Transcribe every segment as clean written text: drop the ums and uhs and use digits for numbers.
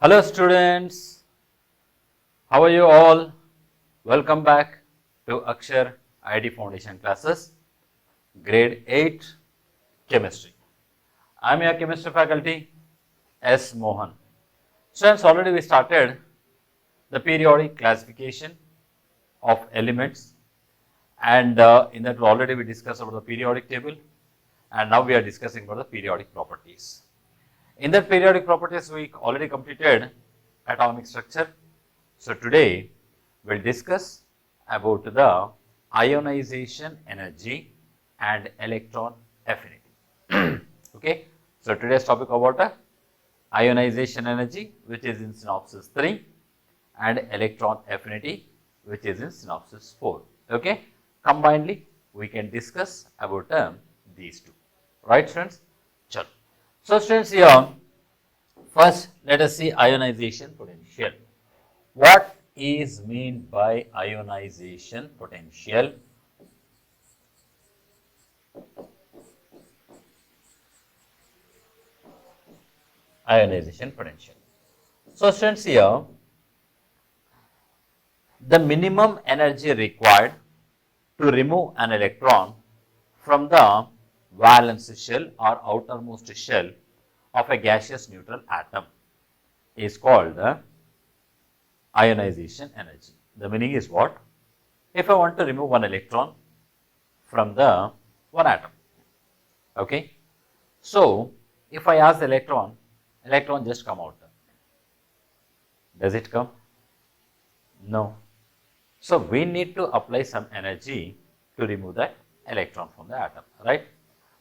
Hello students, how are you all? Welcome back to Akshar IT Foundation classes, grade 8 chemistry. I am your chemistry faculty S. Mohan. Students, already we started the periodic classification of elements, and in that already we discussed about the periodic table, and now we are discussing about the periodic properties. In that periodic properties we already completed atomic structure. So today we will discuss about the ionization energy and electron affinity. Okay. So today's topic about ionization energy, which is in synopsis 3, and electron affinity, which is in synopsis 4. Okay. Combinedly we can discuss about these two. Right, students? Chalo. So students, here first let us see ionization potential. What is meant by ionization potential? Ionization potential. So students, here the minimum energy required to remove an electron from the valence shell or outermost shell of a gaseous neutral atom is called the ionization energy. The meaning is what? If I want to remove one electron from the one atom, okay. So if I ask the electron just come out. Does it come? No. So we need to apply some energy to remove that electron from the atom, right?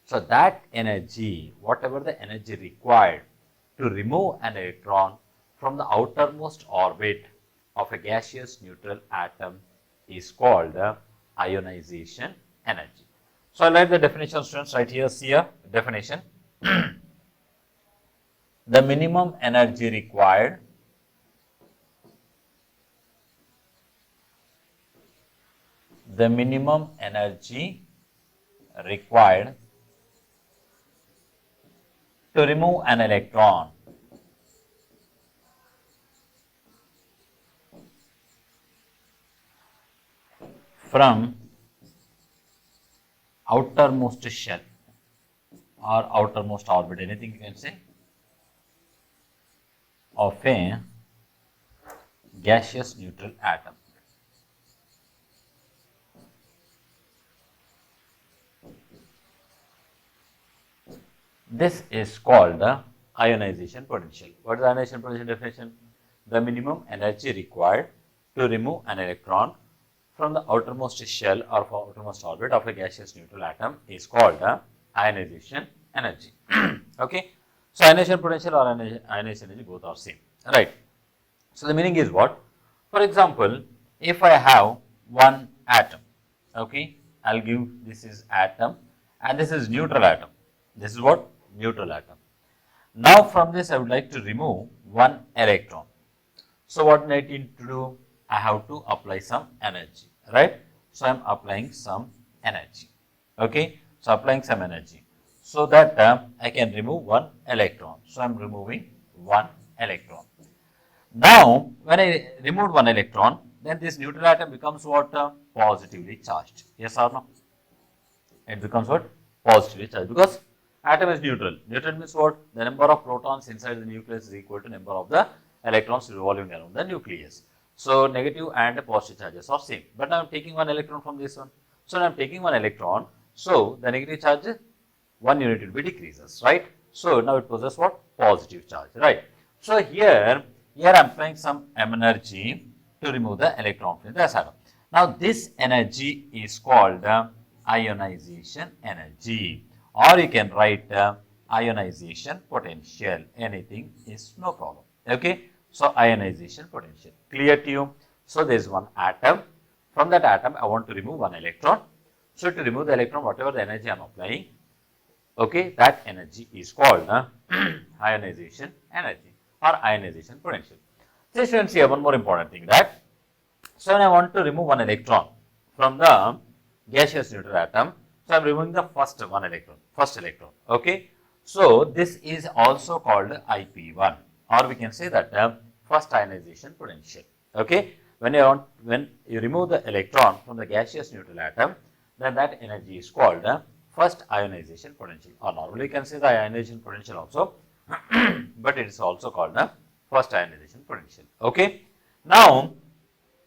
So that energy, whatever the energy required to remove an electron from the outermost orbit of a gaseous neutral atom is called ionization energy. So I like the definition, students, right here. See a definition. The minimum energy required to remove an electron from outermost shell or outermost orbit, anything you can say, of a gaseous neutral atom. This is called the ionization potential. What is the ionization potential definition? The minimum energy required to remove an electron from the outermost shell or outermost orbit of a gaseous neutral atom is called the ionization energy. Okay. So ionization potential or ionization energy both are same, right? So the meaning is what? For example, if I have one atom, okay, I'll give this is atom and this is neutral atom. This is what? Neutral atom. Now from this I would like to remove one electron. So what I need to do? I have to apply some energy, right? So I am applying some energy. Okay. So applying some energy so that I can remove one electron. So I am removing one electron. Now when I removed one electron, then this neutral atom becomes what? Positively charged. Yes or no? It becomes what? Positively charged, because atom is neutral. Neutral means what? The number of protons inside the nucleus is equal to number of the electrons revolving around the nucleus. So negative and positive charges are same. But now I am taking one electron from this one. So now I am taking one electron. So the negative charge, 1 unit will be decreases, right? So now it possesses what? Positive charge, right? So here I am applying some energy to remove the electron from the atom. Now this energy is called ionization energy, or you can write ionization potential. Anything is no problem. Okay. So ionization potential, clear to you? So there is one atom. From that atom I want to remove one electron. So to remove the electron, whatever the energy I am applying, okay, that energy is called ionization energy or ionization potential. So students, here one more important thing, that so when I want to remove one electron from the gaseous neutral atom, so I am removing the first electron. Okay. So this is also called IP1, or we can say that first ionization potential. Okay, when you remove the electron from the gaseous neutral atom, then that energy is called first ionization potential, or normally you can say the ionization potential also, but it is also called the first ionization potential. Okay, now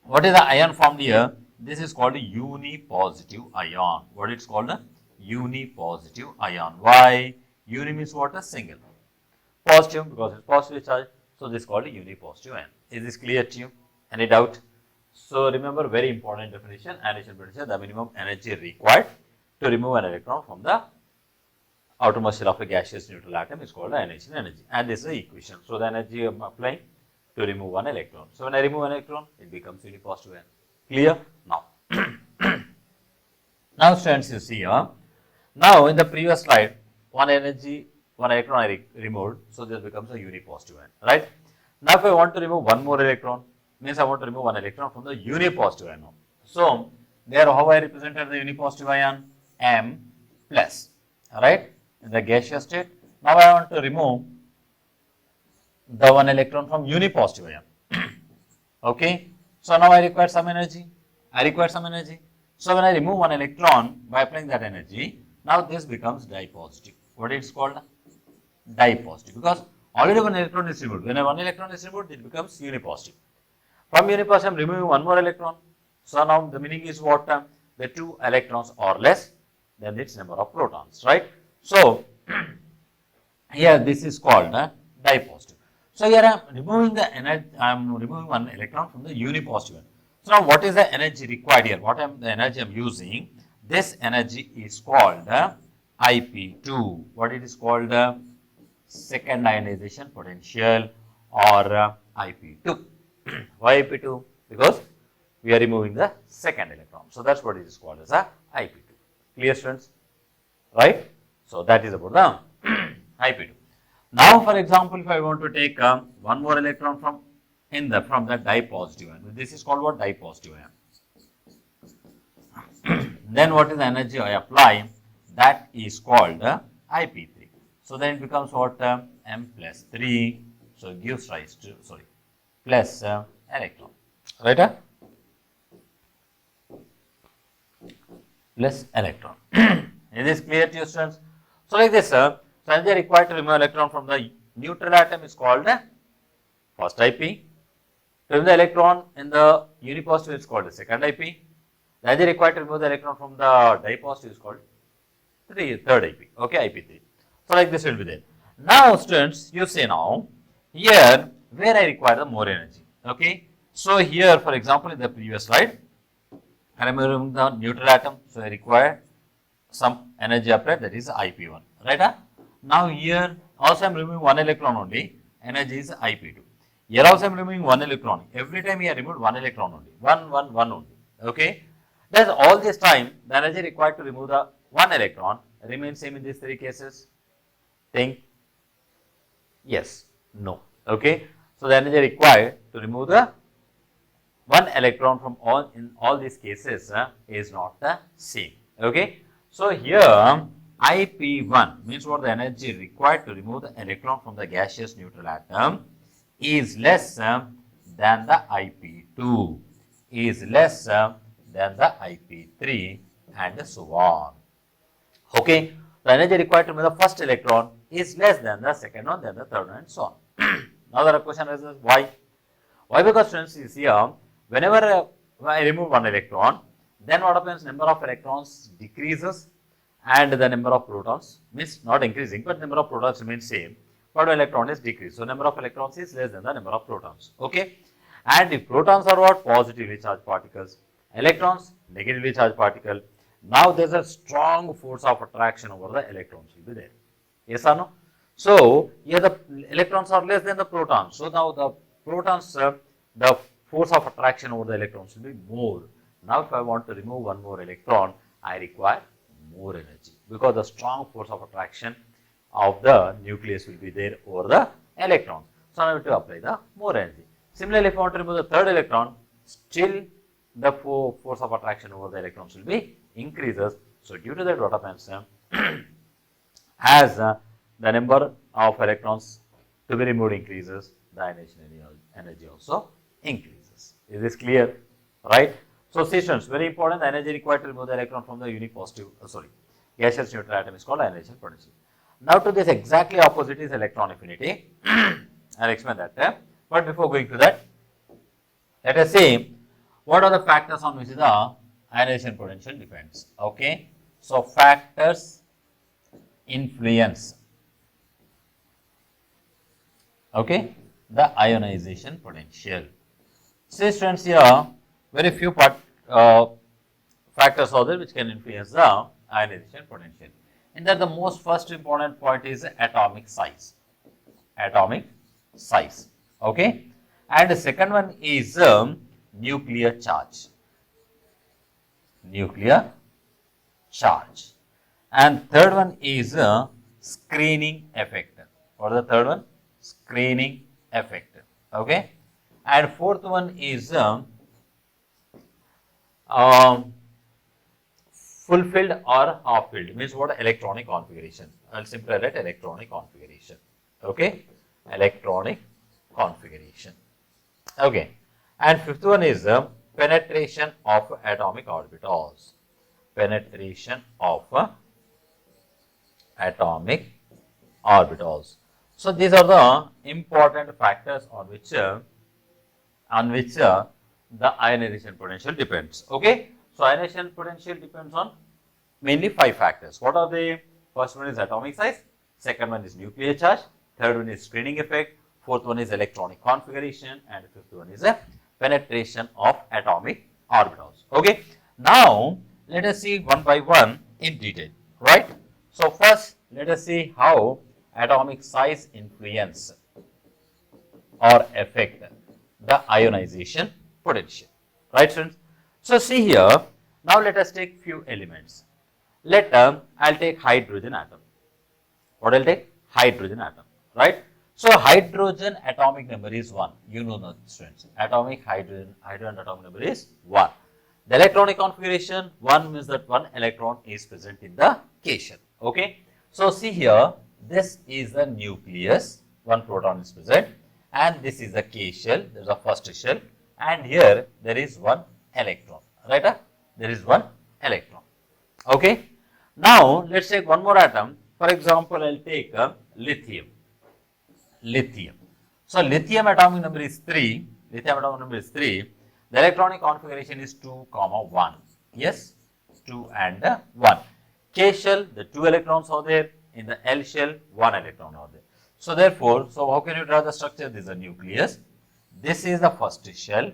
what is the ion formed here? This is called a unipositive ion. What it's called? A unipositive ion. Why? Uni means what? A single. Positive because it's positive charge. So this is called a unipositive ion. Is this clear to you? Any doubt? So remember, very important definition: ionization potential, the minimum energy required to remove an electron from the outermost shell of a gaseous neutral atom is called the ionization energy. And this is the equation. So the energy I am applying to remove one electron. So when I remove an electron, it becomes unipositive ion. Clear? Now, now students, you see here. Now in the previous slide, one electron I removed, so this becomes a unipositive ion, right? Now if I want to remove one more electron, means I want to remove one electron from the unipositive ion. So there, how I represented the unipositive ion? M plus, right? In the gaseous state. Now I want to remove the one electron from unipositive ion. Okay, so now I require some energy. So when I remove one electron by applying that energy, now this becomes dipositive. What it's called? Dipositive, because already one electron is removed. When one electron is removed, it becomes unipositive. From unipositive, I am removing one more electron. So now the meaning is what? The two electrons are less than its number of protons, right? So here this is called dipositive. So here I am removing the energy. I am removing one electron from the unipositive one. So now what is the energy required here? The energy I am using? This energy is called IP2. What it is called? Second ionization potential, or IP2. Why IP2? Because we are removing the second electron. So that's what it is called as a IP2. Clear, students? Right? So that is about the IP2. Now, for example, if I want to take one more electron from the dipositive ion, this is called what? Dipositive ion. Then what is the energy I apply? That is called IP3. So then it becomes what? M plus 3. So it gives rise to, plus electron. Right? Plus electron. Is this clear to you, students? So like this, so energy required to remove electron from the neutral atom is called first IP. To remove the electron in the unipositive is called the second IP. The energy required to remove the electron from the dipositive is called third IP. Okay, IP3. So like this will be there. Now students, you say now, here where I require the more energy. Okay. So here, for example, in the previous slide, I am removing the neutral atom. So I require some energy applied, that is IP1. Right? Now here also I am removing one electron only. Energy is IP2. Here also I am removing one electron. Every time here I removed one electron only. One only. Okay. That's all this time the energy required to remove the one electron remains same in these three cases. Think yes, no. Okay. So the energy required to remove the one electron from all these cases is not the same. Okay. So here IP1 means what? The energy required to remove the electron from the gaseous neutral atom is less than the IP2, is less than the IP3, and so on. Okay. The energy required to remove the first electron is less than the second one, then the third one, and so on. Now the question is why? Why? Because students, you see here, whenever I remove one electron, then what happens? Number of electrons decreases and the number of protons means not increasing, but number of protons remains same, but electron is decreased. So number of electrons is less than the number of protons. Okay. And if protons are what? Positively charged particles, electrons negatively charged particle. Now there is a strong force of attraction over the electrons will be there. Yes or no? So here the electrons are less than the protons. So now the protons, the force of attraction over the electrons will be more. Now if I want to remove one more electron, I require more energy because the strong force of attraction of the nucleus will be there over the electrons. So now I have to apply the more energy. Similarly, if I want to remove the third electron, still the force of attraction over the electrons will be increases. So due to that, what happens as the number of electrons to be removed increases, the ionization energy also increases. Is this clear? Right? So, see students, very important, the energy required to remove the electron from the unique positive, gaseous neutral atom is called ionization potential. Now, to this exactly opposite is electron affinity. I will explain that. But before going to that, let us see what are the factors on which the ionization potential depends. Okay. So, factors influence the ionization potential. See students, here very few factors are there which can influence the ionization potential. And that the most first important point is atomic size. Atomic size. Okay. And the second one is nuclear charge. Nuclear charge. And third one is screening effect. What is the third one? Screening effect. Okay. And fourth one is fulfilled or half filled, means what? Electronic configuration. I will simply write electronic configuration. Okay. Electronic configuration. Okay. And fifth one is penetration of atomic orbitals. Penetration of atomic orbitals. So, these are the important factors on which the ionization potential depends. Okay. So, ionization potential depends on mainly 5 factors. What are they? First one is atomic size, second one is nuclear charge, third one is screening effect, fourth one is electronic configuration, and fifth one is a penetration of atomic orbitals. Okay. Now, let us see one by one in detail, right? So, first let us see how atomic size influence or affect the ionization potential, right students? So, see here, now let us take few elements. I will take hydrogen atom. What I will take? Hydrogen atom, right? So, hydrogen atomic number is 1. You know that students. Atomic hydrogen atomic number is 1. The electronic configuration 1 means that 1 electron is present in the K shell. Okay. So, see here, this is the nucleus, 1 proton is present, and this is the K shell, there is a first shell, and here there is 1 electron, right? There is 1 electron. Okay. Now, let us take one more atom. For example, I will take lithium. Lithium. So, lithium atomic number is 3. Lithium atomic number is 3. The electronic configuration is 2, 1. Yes, 2 and 1. K shell, the 2 electrons are there. In the L shell, 1 electron are there. So, therefore, how can you draw the structure? This is a nucleus. This is the first shell.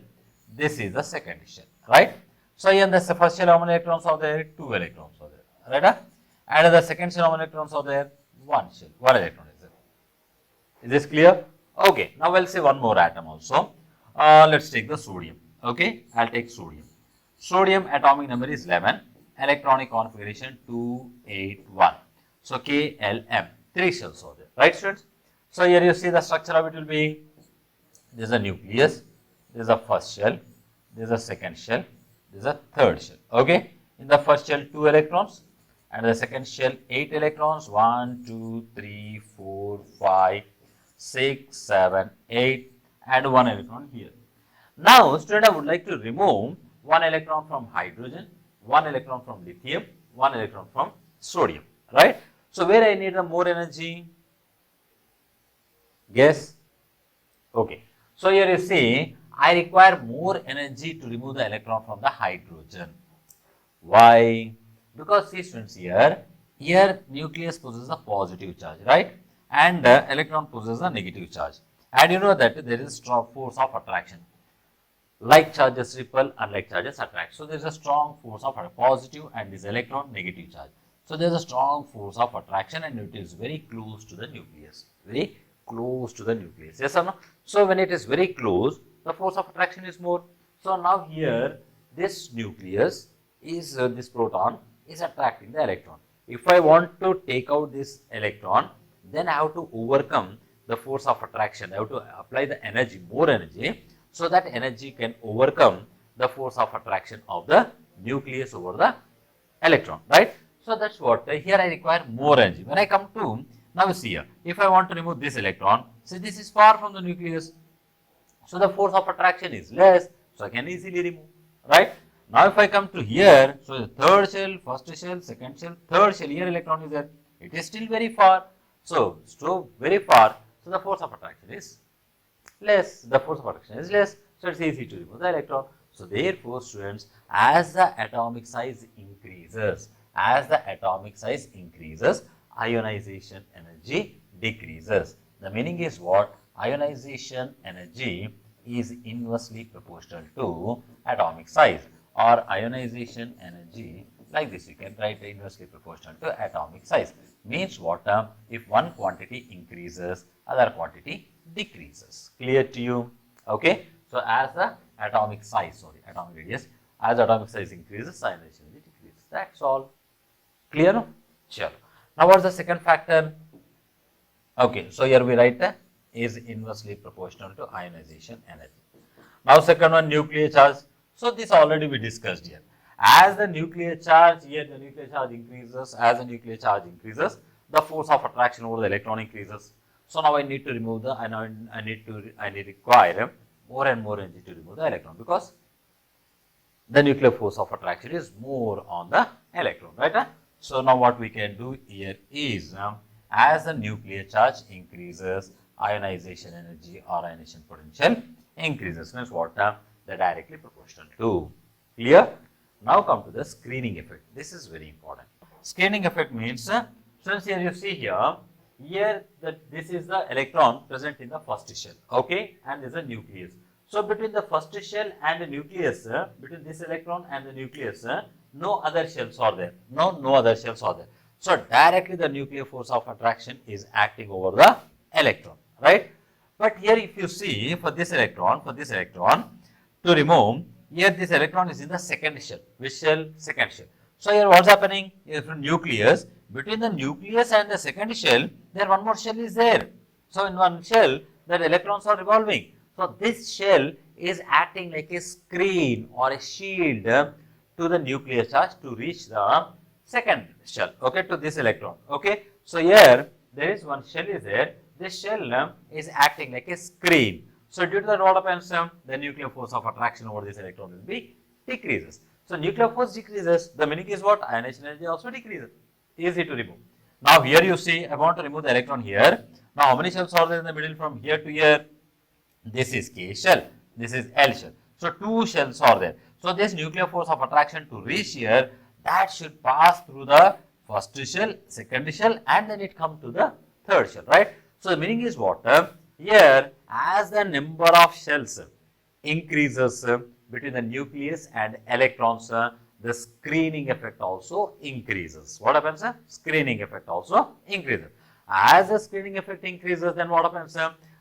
This is the second shell, right? So, in the first shell, how many electrons are there? 2 electrons are there, right? And in the second shell, how many electrons are there? 1 shell, 1 electron is there. Is this clear? Okay. Now, we'll see one more atom also. Let's take the sodium. Okay. I'll take sodium. Sodium atomic number is 11. Electronic configuration 281. So, KLM. 3 shells are there. Right, students? So, here you see the structure of it will be, this is a nucleus, this is a first shell, this is a second shell, this is a third shell. Okay. In the first shell, 2 electrons, and the second shell, 8 electrons, 1, 2, 3, 4, 5, 6, 7, 8, and 1 electron here. Now, student, I would like to remove 1 electron from hydrogen, 1 electron from lithium, 1 electron from sodium, right? So, where I need the more energy? Guess? Okay. So, here you see, I require more energy to remove the electron from the hydrogen. Why? Because see students, here nucleus possesses a positive charge, right? And electron possesses a negative charge. And you know that there is a strong force of attraction. Like charges repel, unlike charges attract. So, there is a strong force of positive and this electron negative charge. So, there is a strong force of attraction and it is very close to the nucleus. Very close to the nucleus. Yes or no? So, when it is very close, the force of attraction is more. So, now here this nucleus is this proton is attracting the electron. If I want to take out this electron, then I have to overcome the force of attraction. I have to apply the energy, more energy, so that energy can overcome the force of attraction of the nucleus over the electron, right? So, that's what here I require more energy. When I come to Now see here, if I want to remove this electron, so this is far from the nucleus, so the force of attraction is less, so I can easily remove, right? Now if I come to here, so the third shell, first shell, second shell, third shell, here electron is there, it is still very far, so very far, so the force of attraction is less, so it's easy to remove the electron. So therefore students, as the atomic size increases, ionization energy decreases. The meaning is what? Ionization energy is inversely proportional to atomic size, or ionization energy, like this you can write inversely proportional to atomic size. Means what? If one quantity increases, other quantity decreases. Clear to you? Okay. So as the atomic radius, as atomic size increases, ionization energy decreases. That's all. Clear? No? Sure. Now what's the second factor? Okay, so here we write is inversely proportional to ionization energy. Now second one, nuclear charge. So this already we discussed here. As the nuclear charge, increases, the force of attraction over the electron increases. So now I need to remove the, I require more and more energy to remove the electron, because the nuclear force of attraction is more on the electron, right? So now what we can do here is, as the nuclear charge increases, ionization energy or ionization potential increases. Means what? They're directly proportional to. Clear? Now come to the screening effect. This is very important. Screening effect means, since here you see here this is the electron present in the first shell, okay, and this is a nucleus. So between the first shell and the nucleus, between this electron and the nucleus, no other shells are there. No other shells are there. So directly the nuclear force of attraction is acting over the electron, right? But here if you see, for this electron, to remove, here this electron is in the second shell. Which shell? Second shell. So here what's happening? Here from nucleus, between the nucleus and the second shell, there one more shell is there. So in one shell, the electrons are revolving. So this shell is acting like a screen or a shield to the nuclear charge to reach the second shell, okay, to this electron, okay. So here there is one shell is there. This shell is acting like a screen. So due to that, what happens? The nuclear force of attraction over this electron will be decreases. So nuclear force decreases. The meaning is what? Ionization energy also decreases. Easy to remove. Now here you see, I want to remove the electron here. Now how many shells are there in the middle from here to here? This is K shell. This is L shell. So two shells are there. So this nuclear force of attraction to reach here, that should pass through the first shell, second shell, and then it come to the third shell, right? So the meaning is what? Here, as the number of shells increases between the nucleus and electrons, the screening effect also increases. What happens? Screening effect also increases. As the screening effect increases, then what happens?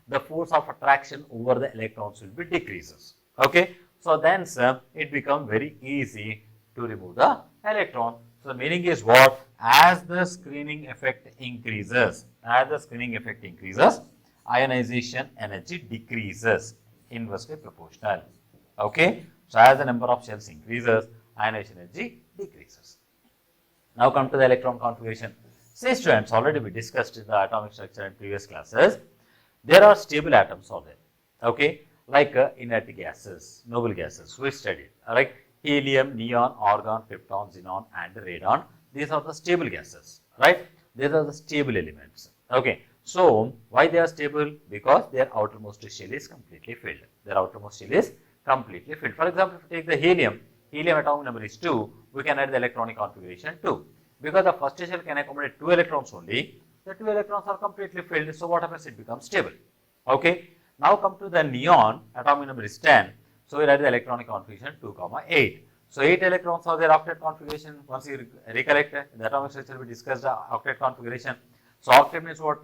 The force of attraction over the electrons will be decreases. Okay, so then it becomes very easy to remove the electron. So the meaning is what? As the screening effect increases, ionization energy decreases, inversely proportional. Okay, so as the number of shells increases, ionization energy decreases. Now come to the electron configuration. See students, already we discussed in the atomic structure in previous classes. There are stable atoms are there, okay, like inert gases, noble gases, we studied, like helium, neon, argon, krypton, xenon, and radon. These are the stable gases, right? These are the stable elements, okay. So why they are stable? Because their outermost shell is completely filled. For example, if you take the helium atomic number is 2, we can add the electronic configuration 2. Because the first shell can accommodate 2 electrons only, the 2 electrons are completely filled. So what happens? It becomes stable. Okay. Now come to the neon, atomic number is 10. So we write the electronic configuration 2, 8. So 8 electrons are their octet configuration. Once you recollect, in the atomic structure we discussed the octet configuration. So octet means what?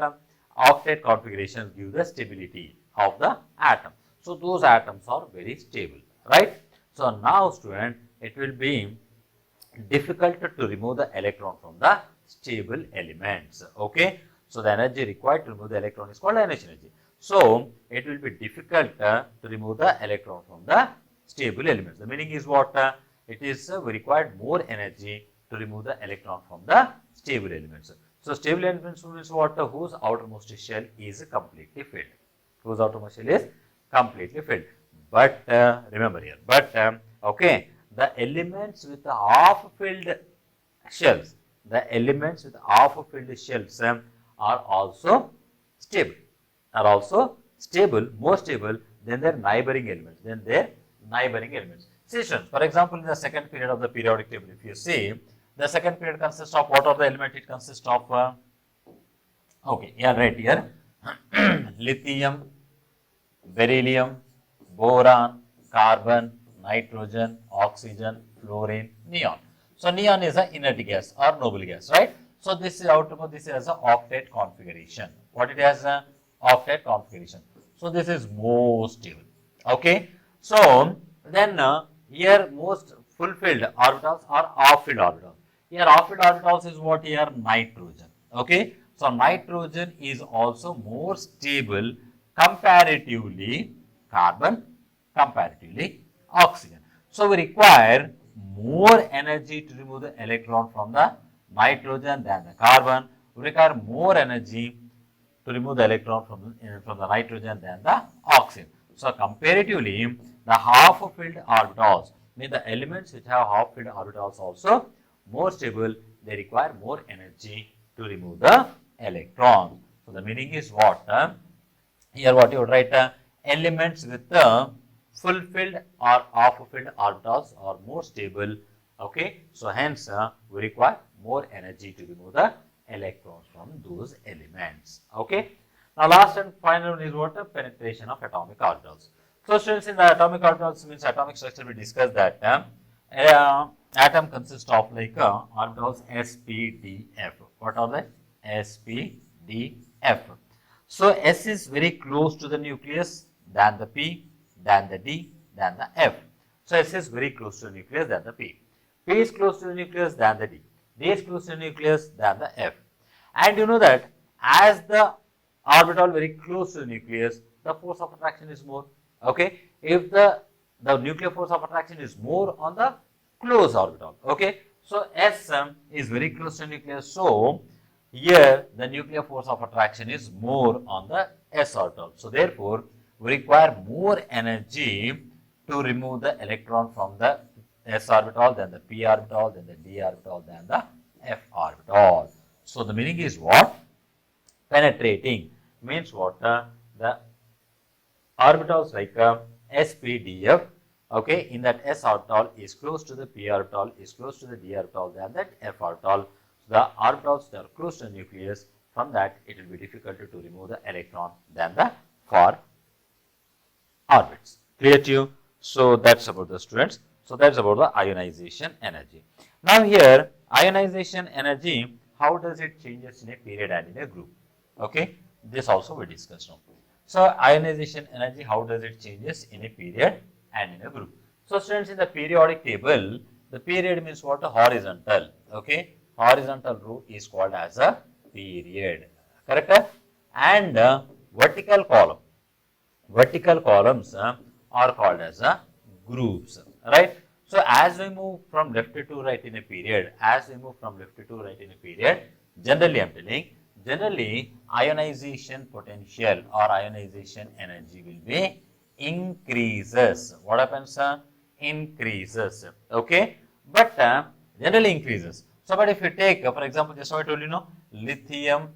Octet configurations give the stability of the atom. So those atoms are very stable, right? So now student, it will be difficult to remove the electron from the stable elements, okay. So the energy required to remove the electron is called ionization energy. So it will be difficult to remove the electron from the stable elements. The meaning is what? It is required more energy to remove the electron from the stable elements. So stable elements means what? Whose outermost shell is completely filled. Whose outermost shell is completely filled. But remember here, okay, the elements with half filled shells, the elements with half filled shells are also stable, more stable than their neighboring elements, See, students, for example, in the second period of the periodic table, if you see, the second period consists of what are the elements? It consists of, okay, yeah, right here, lithium, beryllium, boron, carbon, nitrogen, oxygen, fluorine, neon. So neon is an inert gas or noble gas, right? So this is this is an octet configuration. What it has a octet configuration. So this is most stable. Okay. So then here most fulfilled orbitals are half-filled orbitals. Here half-filled orbitals is what here? Nitrogen. Okay. So nitrogen is also more stable comparatively carbon, comparatively oxygen. So we require more energy to remove the electron from the nitrogen than the carbon. We require more energy to remove the electron from the nitrogen than the oxygen. So comparatively, the half-filled orbitals, mean the elements which have half-filled orbitals also more stable, they require more energy to remove the electron. So the meaning is what? Here what you would write, elements with the fulfilled or half-filled orbitals are more stable. Okay, so hence we require more energy to remove the electrons from those elements. Okay, now last and final one is what? Penetration of atomic orbitals. So students, in the atomic orbitals means atomic structure, we discussed that atom consists of like orbitals s, p, d, f. What are they? S, p, d, f. So S is very close to the nucleus than the P, than the D, than the F. So S is very close to the nucleus than the P. P is close to the nucleus than the D. D is close to the nucleus than the F. And you know that as the orbital very close to the nucleus, the force of attraction is more. Okay, if the nuclear force of attraction is more on the close orbital. Okay, so S is very close to the nucleus. So here the nuclear force of attraction is more on the s orbital. So therefore, we require more energy to remove the electron from the s orbital, then the p orbital, then the d orbital, then the f orbital. So the meaning is what? Penetrating means what? The orbitals like s, p, d, f. Okay, in that s orbital is close to the p orbital, is close to the d orbital, than that f orbital. The orbitals that are close to the nucleus, from that it will be difficult to remove the electron than the far orbits. Clear to you? So that's about the students. So that's about the ionization energy. Now here ionization energy, how does it changes in a period and in a group? Okay, this also we discussed now. So ionization energy, how does it changes in a period and in a group? So students, in the periodic table, the period means what? A horizontal. Okay, horizontal row is called as a period, correct? And vertical columns are called as a groups, right? So as we move from left to right in a period, generally I'm telling, generally ionization potential or ionization energy will be increases. What happens? Increases. Okay, but generally increases. So, but if you take, for example, just how I told you, lithium,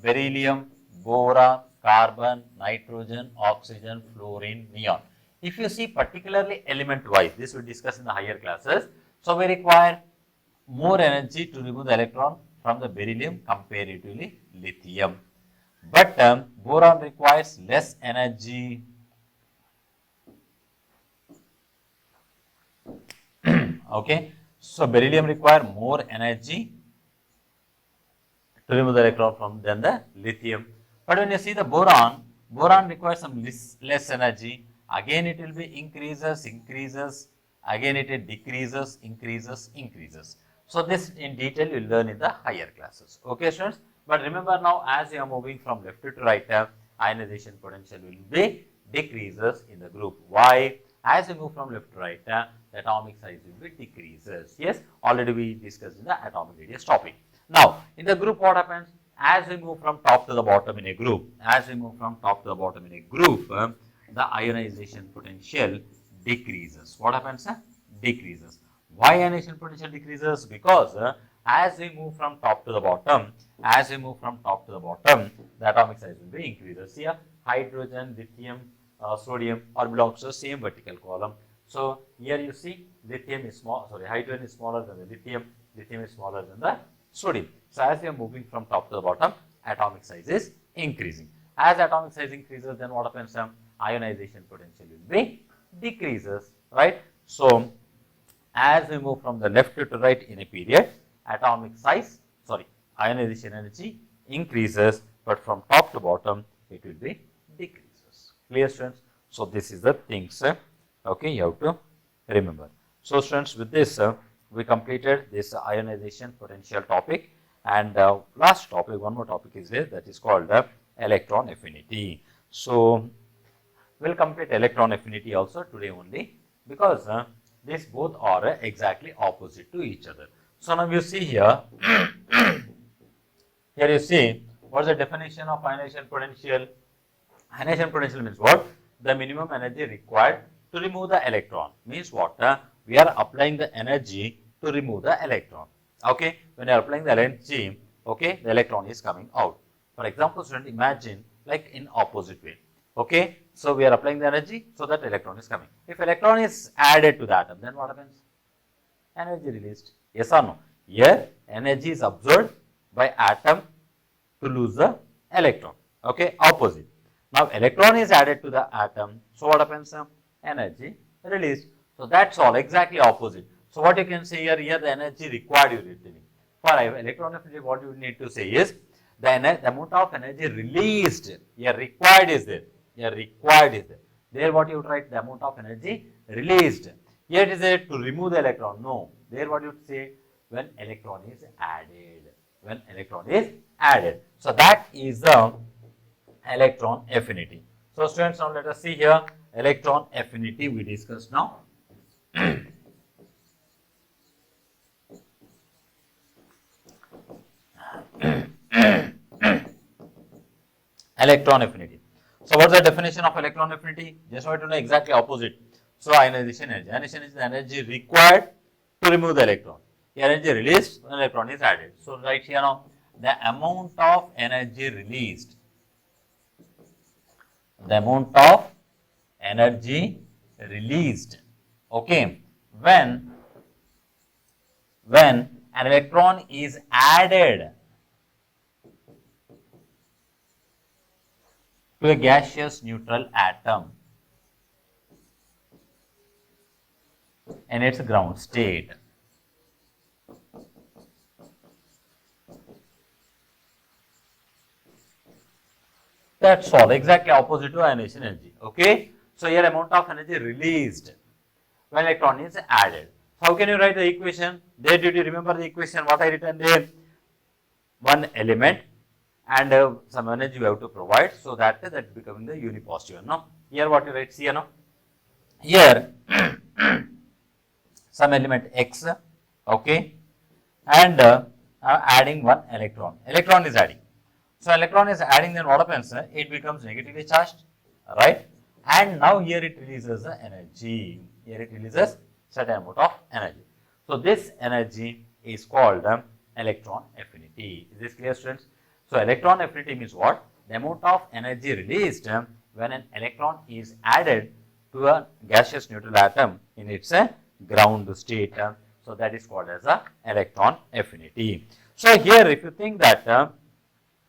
beryllium, boron, carbon, nitrogen, oxygen, fluorine, neon. If you see particularly element wise, this we discuss in the higher classes. So, we require more energy to remove the electron from the beryllium comparatively lithium. But boron requires less energy. Okay, so beryllium require more energy to remove the electron from than the lithium. But when you see the boron requires some less energy. Again, it will be increases, again it decreases, increases. So this in detail you will learn in the higher classes. Okay, students. But remember now, as you are moving from left to right, ionization potential will be decreases in the group. Why? As we move from left to right, the atomic size will be decreases. Yes, already we discussed in the atomic radius topic. Now, in the group, what happens? As we move from top to the bottom in a group, the ionization potential decreases. What happens? Decreases. Why ionization potential decreases? Because as we move from top to the bottom, the atomic size will be increases. Here, hydrogen, lithium, sodium all belongs to the same vertical column. So here you see lithium is small, hydrogen is smaller than the lithium is smaller than the sodium. So as we are moving from top to the bottom, atomic size is increasing. As atomic size increases, then what happens? Ionization potential will be decreases, right? So as we move from the left to right in a period, ionization energy increases, but from top to bottom it will be decreases. Clear, students? So this is the things okay, you have to remember. So students, with this we completed this ionization potential topic, and last topic, one more topic is there, that is called electron affinity. So we'll complete electron affinity also today only, because these both are exactly opposite to each other. So now you see here, here you see what's the definition of ionization potential. Ionization potential means what? The minimum energy required to remove the electron. Means what? We are applying the energy to remove the electron. Okay, when you are applying the energy, okay, the electron is coming out. For example, student, imagine like in opposite way. Okay, so we are applying the energy, so that electron is coming. If electron is added to the atom, then what happens? Energy released. Yes or no? Here, energy is absorbed by atom to lose the electron. Okay, opposite. Now, electron is added to the atom, so what happens? Energy released. So that's all, exactly opposite. So what you can say here, the energy required you retrieving. For electron affinity, what you need to say is the amount of energy released. Here required is there. There what you would write, the amount of energy released. Here it is there to remove the electron. No. There what you would say, when electron is added. So that is the electron affinity. So students, now let us see here electron affinity we discussed now. Electron affinity. So what's the definition of electron affinity? Just want to know exactly opposite. So ionization energy. Ionization is the energy required to remove the electron. The energy released when electron is added. So right here now, the amount of energy released. The amount of energy released. Okay, when an electron is added to a gaseous neutral atom in its ground state. That's all, exactly opposite to ionization energy. Okay, so here amount of energy released when electron is added. How can you write the equation? There, did you remember the equation? What I written there? One element and some energy you have to provide, so that becoming the unipositive. No, here what you write? See, no, here some element x, okay, and adding one electron. Electron is adding. So electron is adding, then what happens? It becomes negatively charged, right? And now here it releases the energy. Here it releases certain amount of energy. So this energy is called electron affinity. Is this clear, students? So electron affinity means what? The amount of energy released when an electron is added to a gaseous neutral atom in its ground state. So that is called as a electron affinity. So here, if you think that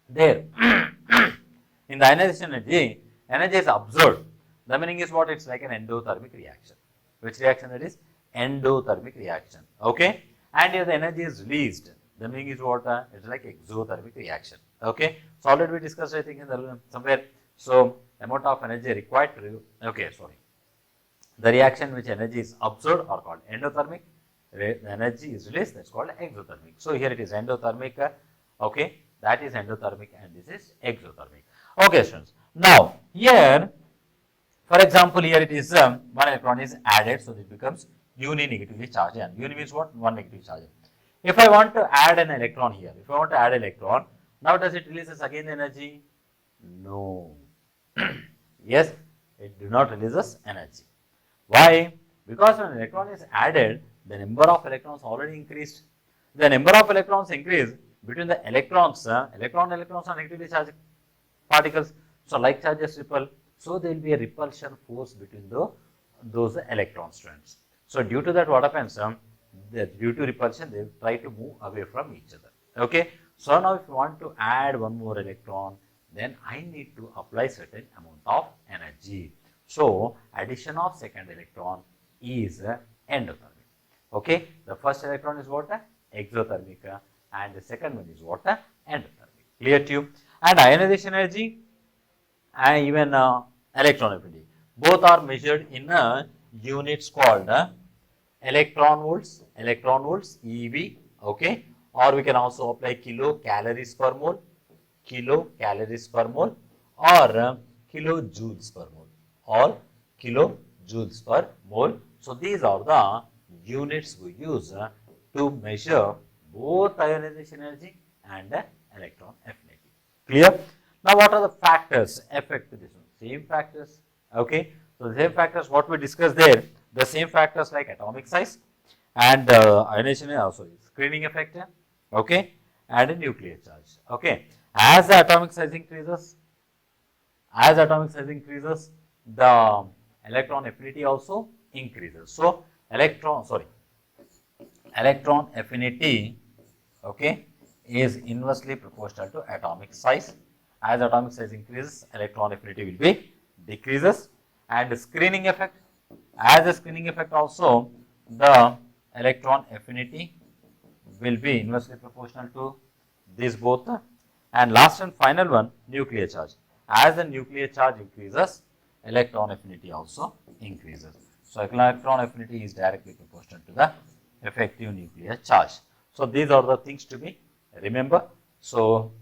there in the ionization energy is absorbed, the meaning is what? It's like an endothermic reaction. Which reaction that is? Endothermic reaction. Okay, and here the energy is released, the meaning is what? It's like exothermic reaction. Okay, so already we discussed, I think, in the somewhere. So amount of energy required to, okay, sorry, the reaction which energy is absorbed are called endothermic. The energy is released, that's called exothermic. So here it is endothermic. Okay, that is endothermic and this is exothermic. Okay, students. Now here, for example, here it is one electron is added, so it becomes uni negatively charged. And uni means what? One negative charge. If I want to add an electron here, if I want to add electron, now does it releases again energy? No. Yes, it do not releases energy. Why? Because when an electron is added, the number of electrons already increased. The number of electrons increase between the electrons, electrons are negatively charged particles. So, like charges repel. So, there will be a repulsion force between those electron strands. So, due to that, what happens? Due to repulsion, they try to move away from each other. Okay. So, now if you want to add one more electron, then I need to apply certain amount of energy. So, addition of second electron is endothermic. Okay. The first electron is what? Exothermic, and the second one is what? Endothermic. Clear to you? And ionization energy and even electron affinity, both are measured in units called electron volts, EV, okay, or we can also apply kilocalories per mole, or kilojoules per mole, or kilojoules per mole. So, these are the units we use to measure both ionization energy and electron affinity. Clear? Now, what are the factors affect this one? Same factors. Okay. So, the same factors what we discussed there, the same factors like atomic size and ionization, also screening effect, okay, and a nuclear charge. Okay. As the atomic size increases, the electron affinity also increases. So, electron affinity, okay, is inversely proportional to atomic size. As atomic size increases, electron affinity will be decreases. And screening effect, as a screening effect also, the electron affinity will be inversely proportional to these both. And last and final one, nuclear charge. As the nuclear charge increases, electron affinity also increases. So, electron affinity is directly proportional to the effective nuclear charge. So, these are the things to be remember. So,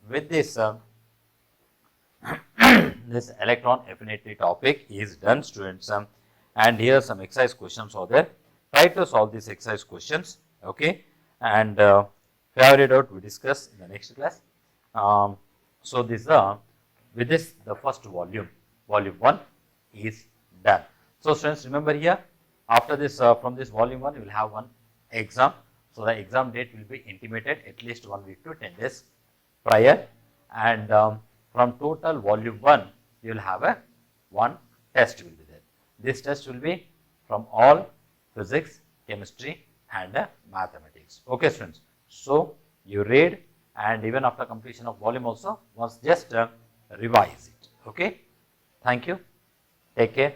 with this, this electron affinity topic is done, students, and here some exercise questions are there. Try to solve these exercise questions, okay, and figure it out, we discuss in the next class. So, this with this the first volume 1 is done. So, students, remember here, after this from this volume 1 you will have one exam. So, the exam date will be intimated at least 1 week to 10 days prior, and from total volume 1 you will have one test will be there. This test will be from all physics, chemistry and mathematics. Okay, students. So, you read, and even after completion of volume also once just revise it. Okay. Thank you. Take care.